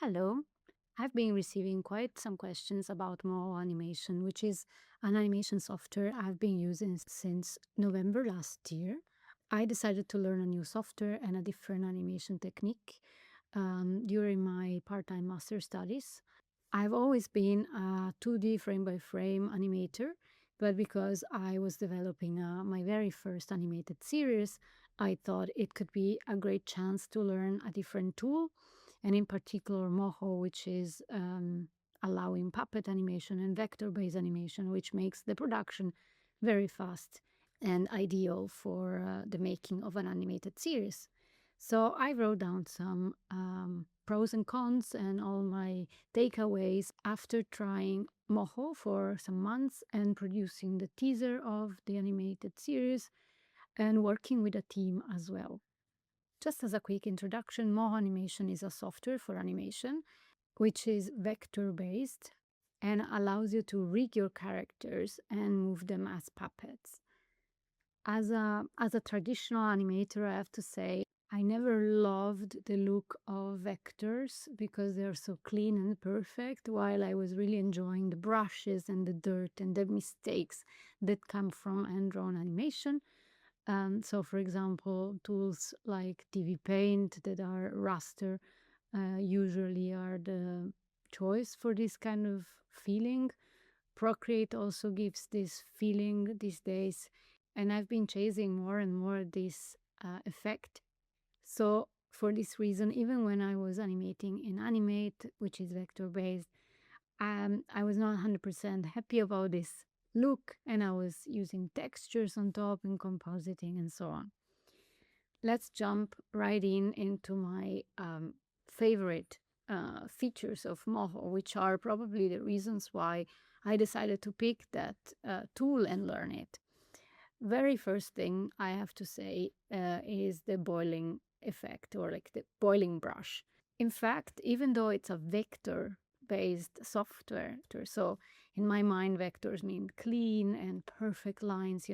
Hello. I've been receiving quite some questions about Moho Animation, which is an animation software I've been using since November last year. I decided to learn a new software and a different animation technique during my part-time master studies. I've always been a 2D frame-by-frame animator, but because I was developing my very first animated series, I thought it could be a great chance to learn a different tool, and in particular Moho, which is allowing puppet animation and vector-based animation, which makes the production very fast and ideal for the making of an animated series. So I wrote down some pros and cons and all my takeaways after trying Moho for some months and producing the teaser of the animated series and working with a team as well. Just as a quick introduction, Moho Animation is a software for animation which is vector based and allows you to rig your characters and move them as puppets. As a traditional animator, I have to say I never loved the look of vectors because they're so clean and perfect, while I was really enjoying the brushes and the dirt and the mistakes that come from hand-drawn animation. So, for example, tools like TV Paint that are raster usually are the choice for this kind of feeling. Procreate also gives this feeling these days, and I've been chasing more and more this effect. So for this reason, even when I was animating in Animate, which is vector based, I was not 100% happy about this look, and I was using textures on top and compositing and so on. Let's jump right into my favorite features of Moho, which are probably the reasons why I decided to pick that tool and learn it. Very first thing I have to say is the boiling effect, or like the boiling brush. In fact, even though it's a vector based software, so in my mind, vectors mean clean and perfect lines,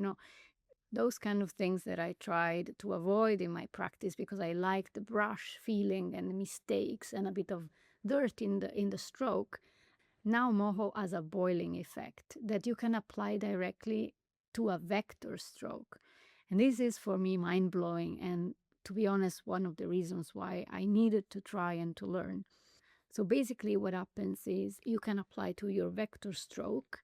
those kind of things that I tried to avoid in my practice because I like the brush feeling and the mistakes and a bit of dirt in the stroke. Now Moho has a boiling effect that you can apply directly to a vector stroke. And this is for me mind-blowing, and to be honest, one of the reasons why I needed to try and to learn. So basically what happens is you can apply to your vector stroke,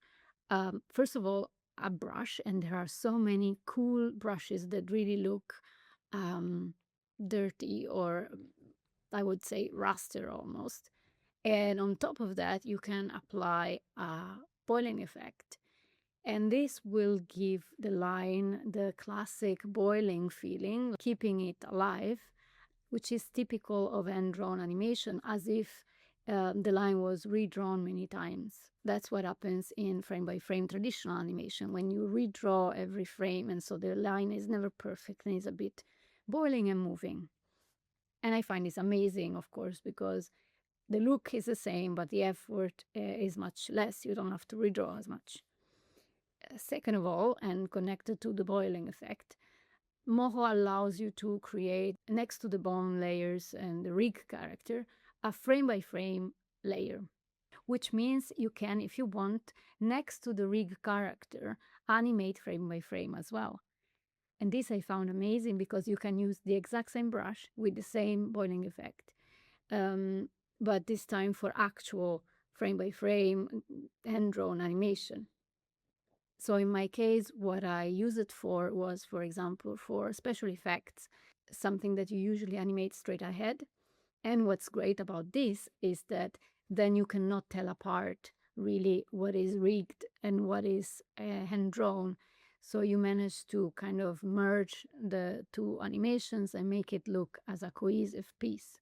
first of all, a brush, and there are so many cool brushes that really look dirty, or I would say raster almost. And on top of that, you can apply a boiling effect. And this will give the line the classic boiling feeling, keeping it alive, which is typical of hand-drawn animation, as if the line was redrawn many times. That's what happens in frame-by-frame traditional animation, when you redraw every frame, and so the line is never perfect and is a bit boiling and moving. And I find this amazing, of course, because the look is the same, but the effort is much less. You don't have to redraw as much. Second of all, and connected to the boiling effect, Moho allows you to create, next to the bone layers and the rig character, a frame-by-frame layer, which means you can, if you want, next to the rig character, animate frame-by-frame as well. And this I found amazing because you can use the exact same brush with the same boiling effect, but this time for actual frame-by-frame hand-drawn animation. So in my case, what I use it for was, for example, for special effects, something that you usually animate straight ahead. And what's great about this is that then you cannot tell apart really what is rigged and what is hand-drawn. So you manage to kind of merge the two animations and make it look as a cohesive piece.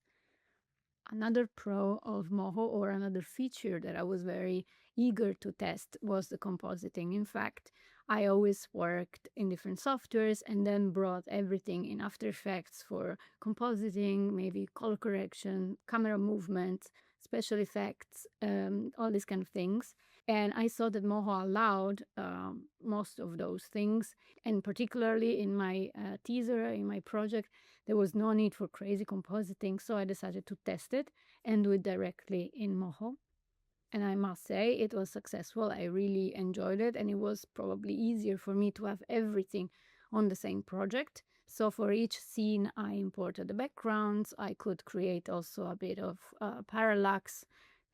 Another pro of Moho, or another feature that I was very eager to test, was the compositing. In fact, I always worked in different softwares and then brought everything in After Effects for compositing, maybe color correction, camera movement, special effects, all these kind of things. And I saw that Moho allowed most of those things, and particularly in my teaser, in my project, there was no need for crazy compositing, so I decided to test it and do it directly in Moho. And I must say it was successful. I really enjoyed it, and it was probably easier for me to have everything on the same project. So for each scene, I imported the backgrounds. I could create also a bit of parallax,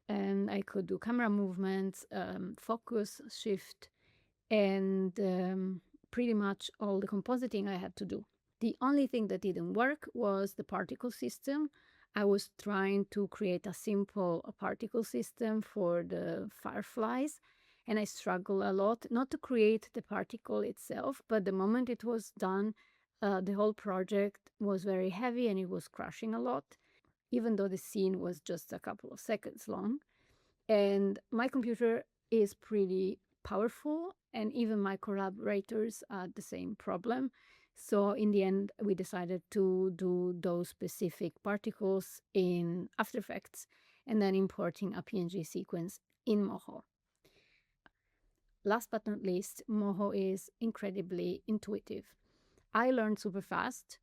and I could do camera movements, focus, shift, and pretty much all the compositing I had to do. The only thing that didn't work was the particle system. I was trying to create a simple particle system for the fireflies, and I struggled a lot not to create the particle itself, but the moment it was done, the whole project was very heavy and it was crashing a lot, even though the scene was just a couple of seconds long. And my computer is pretty powerful, and even my collaborators had the same problem. So in the end, we decided to do those specific particles in After Effects and then importing a PNG sequence in Moho. Last but not least, Moho is incredibly intuitive. I learned super fast,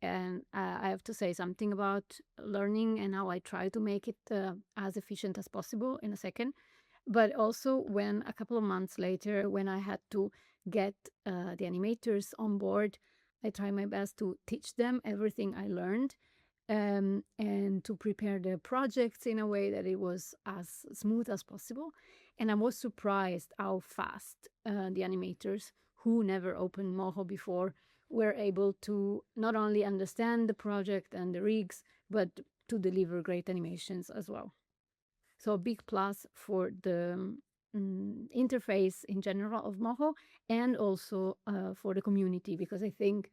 and I have to say something about learning and how I try to make it as efficient as possible in a second. But also, when a couple of months later, when I had to get the animators on board, I tried my best to teach them everything I learned, and to prepare the projects in a way that it was as smooth as possible. And I was surprised how fast the animators who never opened Moho before were able to not only understand the project and the rigs, but to deliver great animations as well. So a big plus for the interface in general of Moho, and also for the community, because I think,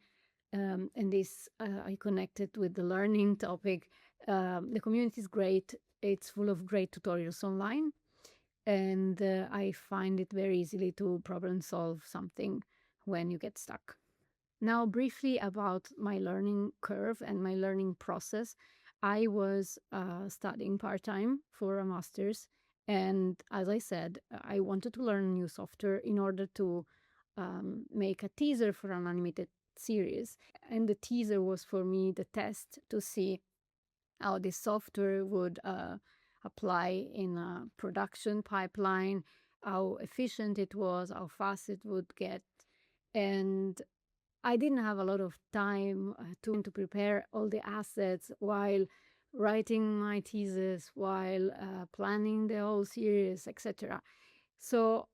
and this I connected with the learning topic, the community is great. It's full of great tutorials online, and I find it very easily to problem solve something when you get stuck. Now, briefly about my learning curve and my learning process. I was studying part time for a master's, and as I said, I wanted to learn new software in order to make a teaser for an animated series. And the teaser was for me the test to see how this software would apply in a production pipeline, how efficient it was, how fast it would get. And I didn't have a lot of time to prepare all the assets while writing my thesis, while planning the whole series, etc. So,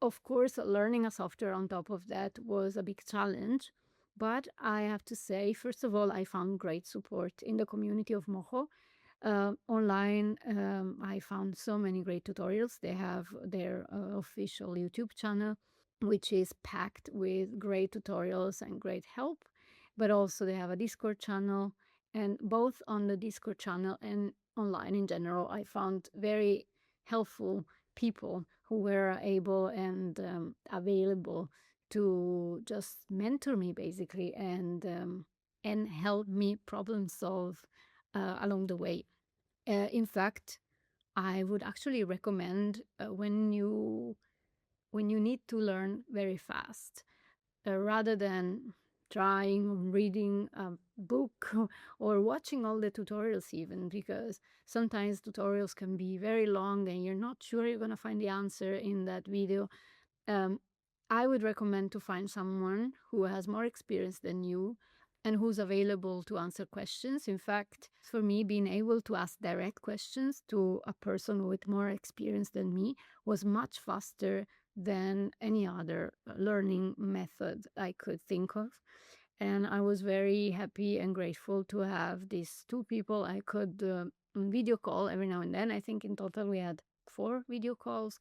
of course, learning a software on top of that was a big challenge. But I have to say, first of all, I found great support in the community of Moho. Online, I found so many great tutorials. They have their official YouTube channel, which is packed with great tutorials and great help. But also, they have a Discord channel, and both on the Discord channel and online in general, I found very helpful people who were able and available to just mentor me basically, and help me problem solve along the way. In fact, I would actually recommend when you need to learn very fast, rather than trying or reading a book or watching all the tutorials, even because sometimes tutorials can be very long and you're not sure you're going to find the answer in that video. I would recommend to find someone who has more experience than you and who's available to answer questions. In fact, for me, being able to ask direct questions to a person with more experience than me was much faster than any other learning method I could think of. And I was very happy and grateful to have these two people I could video call every now and then. I think in total we had 4 video calls.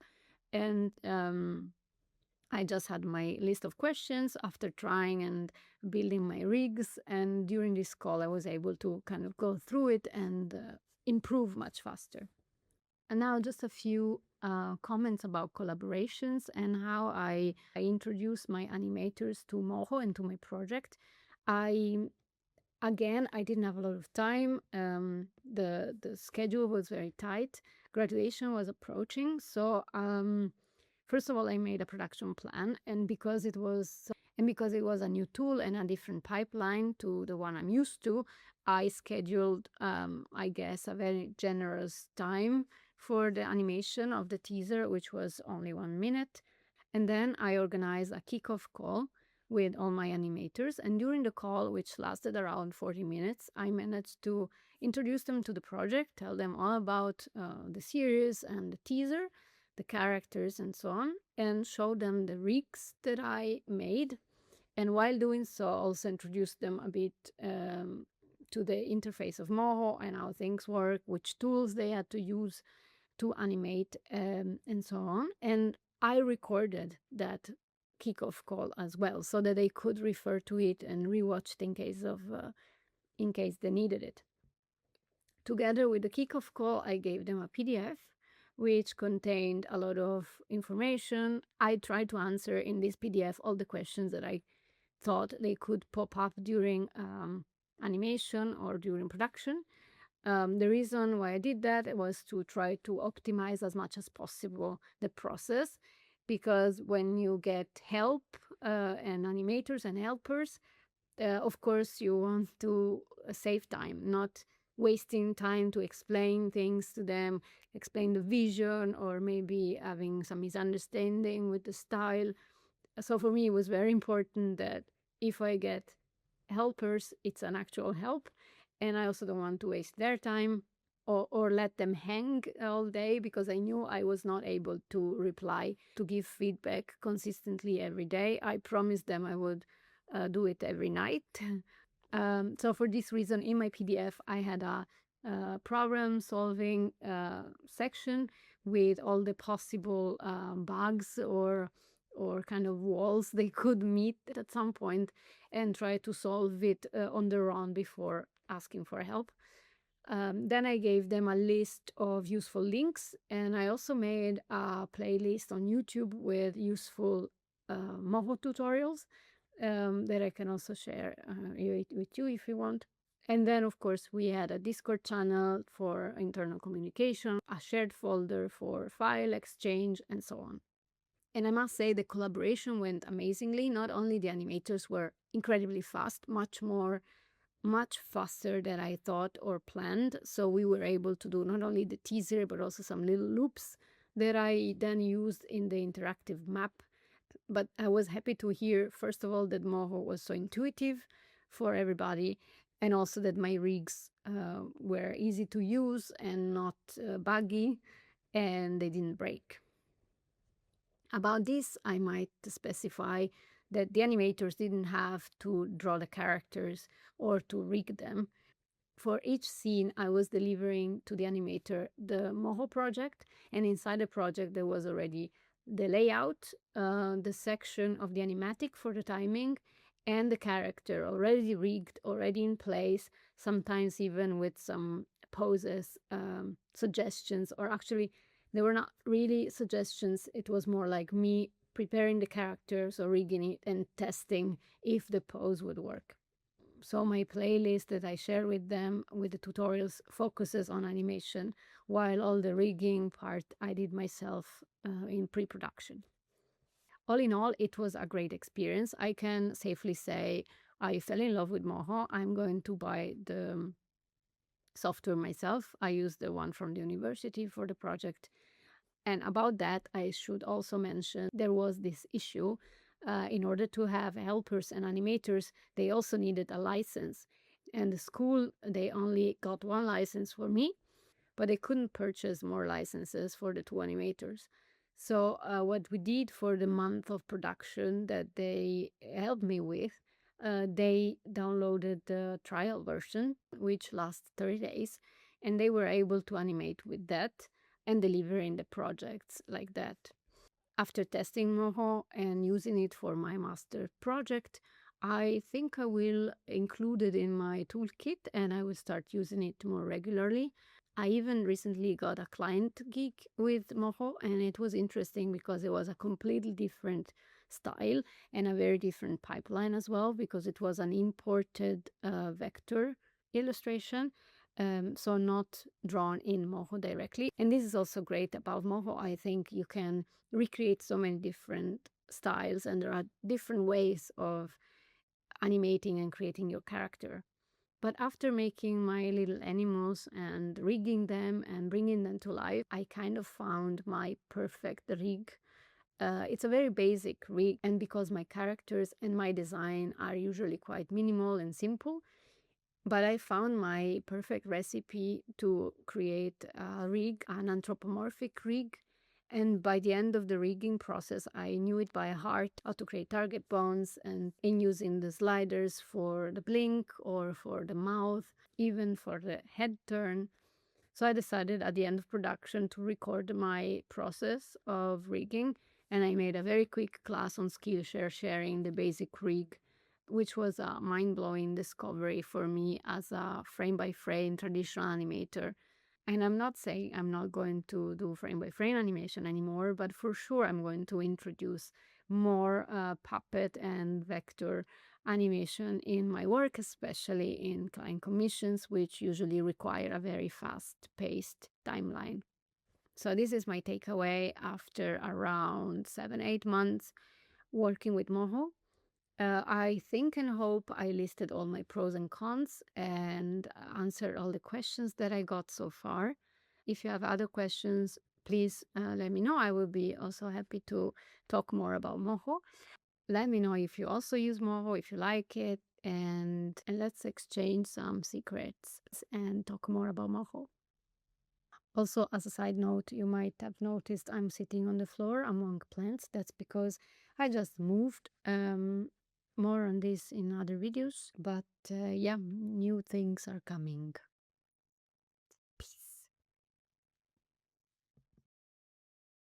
And I just had my list of questions after trying and building my rigs. And during this call, I was able to kind of go through it and improve much faster. And now just a few comments about collaborations and how I introduce my animators to Moho and to my project. Again, I didn't have a lot of time. The schedule was very tight. Graduation was approaching. So first of all, I made a production plan, and because it was And because it was a new tool and a different pipeline to the one I'm used to, I scheduled, I guess, a very generous time for the animation of the teaser, which was only 1 minute. And then I organized a kickoff call with all my animators. And during the call, which lasted around 40 minutes, I managed to introduce them to the project, tell them all about the series and the teaser, the characters, and so on, and show them the rigs that I made. And while doing so, also introduce them a bit to the interface of Moho and how things work, which tools they had to use to animate, and so on. And I recorded that kickoff call as well, so that they could refer to it and rewatch it in case they needed it. Together with the kickoff call, I gave them a PDF which contained a lot of information. I tried to answer in this PDF all the questions that I thought they could pop up during animation or during production. The reason why I did that was to try to optimize as much as possible the process, because when you get help and animators and helpers, of course, you want to save time, not wasting time to explain things to them, explain the vision, or maybe having some misunderstanding with the style. So for me, it was very important that if I get helpers, it's an actual help. And I also don't want to waste their time or let them hang all day, because I knew I was not able to reply, to give feedback consistently every day. I promised them I would do it every night. So for this reason, in my PDF, I had a problem solving section with all the possible bugs or kind of walls they could meet at some point, and try to solve it on their own before asking for help. Then I gave them a list of useful links, and I also made a playlist on YouTube with useful Moho tutorials that I can also share with you if you want. And then, of course, we had a Discord channel for internal communication, a shared folder for file exchange, and so on. And I must say the collaboration went amazingly. Not only the animators were incredibly fast, much faster than I thought or planned. So we were able to do not only the teaser, but also some little loops that I then used in the interactive map. But I was happy to hear, first of all, that Moho was so intuitive for everybody, and also that my rigs were easy to use and not buggy, and they didn't break. About this, I might specify that the animators didn't have to draw the characters or to rig them. For each scene, I was delivering to the animator the Moho project, and inside the project, there was already the layout, the section of the animatic for the timing, and the character already rigged, already in place, sometimes even with some poses, suggestions, or actually, they were not really suggestions. It was more like me preparing the characters or rigging it and testing if the pose would work. So my playlist that I share with them with the tutorials focuses on animation, while all the rigging part I did myself in pre-production. All in all, it was a great experience. I can safely say I fell in love with Moho. I'm going to buy the software myself. I used the one from the university for the project. And about that, I should also mention there was this issue. In order to have helpers and animators, they also needed a license. And the school, they only got one license for me, but they couldn't purchase more licenses for the two animators. So what we did for the month of production that they helped me with, they downloaded the trial version, which lasts 30 days, and they were able to animate with that and delivering the projects like that. After testing Moho and using it for my master project, I think I will include it in my toolkit and I will start using it more regularly. I even recently got a client gig with Moho, and it was interesting because it was a completely different style and a very different pipeline as well, because it was an imported vector illustration, so not drawn in Moho directly. And this is also great about Moho. I think you can recreate so many different styles and there are different ways of animating and creating your character. But after making my little animals and rigging them and bringing them to life, I kind of found my perfect rig. It's a very basic rig, and because my characters and my design are usually quite minimal and simple, but I found my perfect recipe to create a rig, an anthropomorphic rig. And by the end of the rigging process, I knew it by heart how to create target bones and in using the sliders for the blink or for the mouth, even for the head turn. So I decided at the end of production to record my process of rigging, and I made a very quick class on Skillshare sharing the basic rig, which was a mind-blowing discovery for me as a frame-by-frame traditional animator. And I'm not saying I'm not going to do frame-by-frame animation anymore, but for sure I'm going to introduce more puppet and vector animation in my work, especially in client commissions, which usually require a very fast-paced timeline. So this is my takeaway after around 7-8 months working with Moho. I think and hope I listed all my pros and cons and answered all the questions that I got so far. If you have other questions, please let me know. I will be also happy to talk more about Moho. Let me know if you also use Moho, if you like it, and let's exchange some secrets and talk more about Moho. Also, as a side note, you might have noticed I'm sitting on the floor among plants. That's because I just moved. More on this in other videos, but yeah, new things are coming.